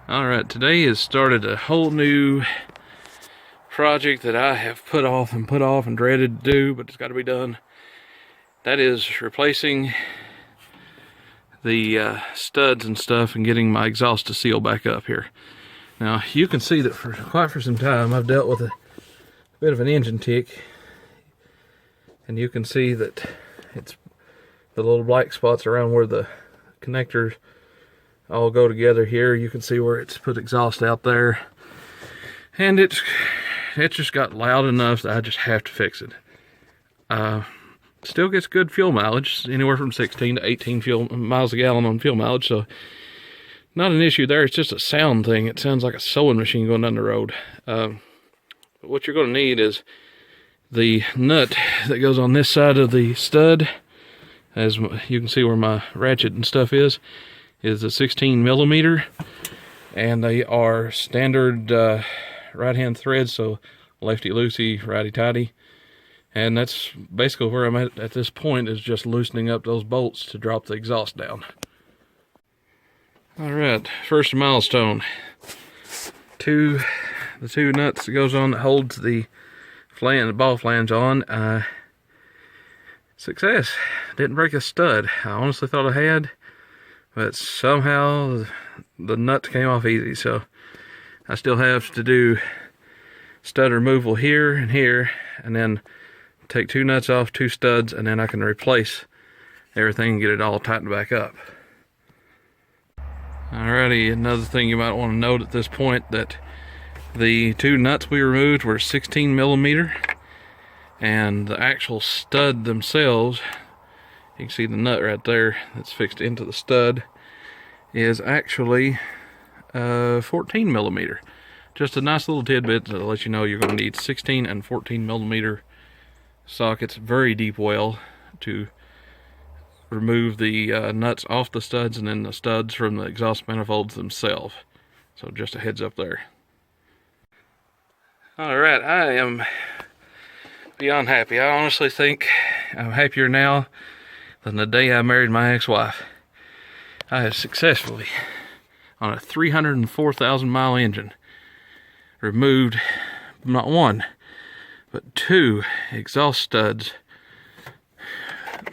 Alright, today has started a whole new project that I have put off and dreaded to do, but it's got to be done. That is replacing the studs and stuff and getting my exhaust to seal back up here. Now, you can see that for some time I've dealt with a bit of an engine tick, and you can see that it's the little black spots around where the connectors all go together here. You can see where it's put exhaust out there, and it just got loud enough that I just have to fix it. Still gets good fuel mileage, anywhere from 16 to 18 miles a gallon on fuel mileage, so not an issue there. It's just a sound thing. It sounds like a sewing machine going down the road. But what you're going to need is the nut that goes on this side of the stud. As you can see where my ratchet and stuff is a 16 millimeter, and they are standard right hand threads, so lefty loosey, righty tighty. And that's basically where I'm at this point, is just loosening up those bolts to drop the exhaust down. Alright, first milestone. The two nuts that goes on that holds the ball flange on. Success. Didn't break a stud. I honestly thought I had, but somehow the nuts came off easy, so I still have to do stud removal here and here, and then take two nuts off, two studs, and then I can replace everything and get it all tightened back up. Alrighty, another thing you might want to note at this point, that the two nuts we removed were 16 millimeter, and the actual stud themselves, you can see the nut right there that's fixed into the stud, is actually 14 millimeter. Just a nice little tidbit to let you know you're going to need 16 and 14 millimeter sockets, very deep well, to remove the nuts off the studs, and then the studs from the exhaust manifolds themselves. So just a heads up there. Alright, I am beyond happy. I honestly think I'm happier now than the day I married my ex-wife. I have successfully, on a 304,000 mile engine, removed not one, but two exhaust studs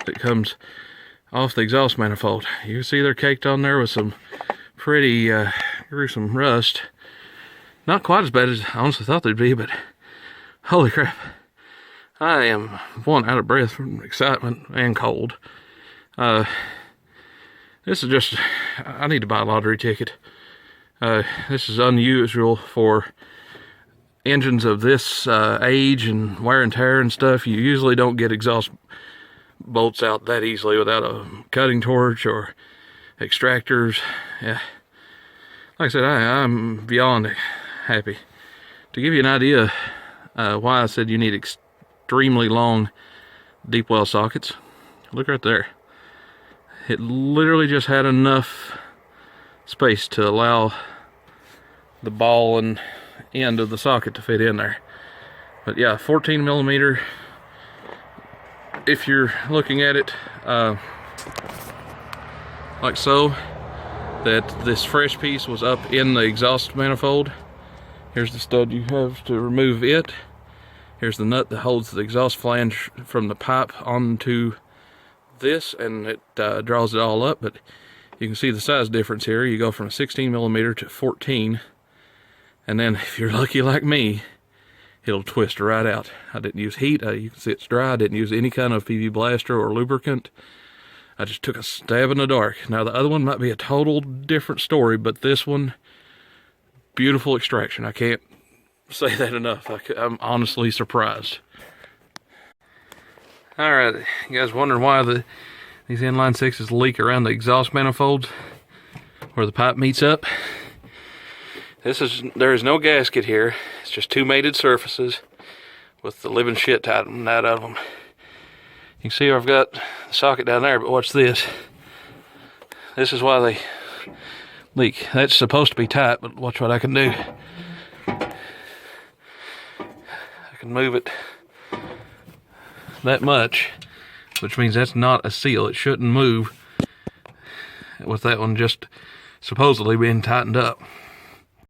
that comes off the exhaust manifold. You can see they're caked on there with some pretty gruesome rust. Not quite as bad as I honestly thought they'd be, but holy crap. I am, one, out of breath from excitement and cold. This is just, I need to buy a lottery ticket. This is unusual for engines of this age and wear and tear and stuff. You usually don't get exhaust bolts out that easily without a cutting torch or extractors. Yeah, like I said, I'm beyond happy. To give you an idea why I said you need extremely long deep well sockets, look right there. It literally just had enough space to allow the ball and end of the socket to fit in there. But yeah, 14 millimeter. If you're looking at it like so, that this fresh piece was up in the exhaust manifold. Here's the stud you have to remove it. Here's the nut that holds the exhaust flange from the pipe onto this, and it draws it all up. But you can see the size difference here. You go from a 16 millimeter to 14, and then if you're lucky like me, it'll twist right out. I didn't use heat. You can see it's dry. I didn't use any kind of PV blaster or lubricant. I just took a stab in the dark. Now the other one might be a total different story, but this one, beautiful extraction. I can't say that enough. I'm honestly surprised. Alright, you guys wondering why these inline sixes leak around the exhaust manifolds where the pipe meets up? There is no gasket here. It's just two mated surfaces with the living shit tightened out of them. You can see I've got the socket down there, but watch this. This is why they leak. That's supposed to be tight, but watch what I can do. I can move it that much, which means that's not a seal. It shouldn't move with that one just supposedly being tightened up.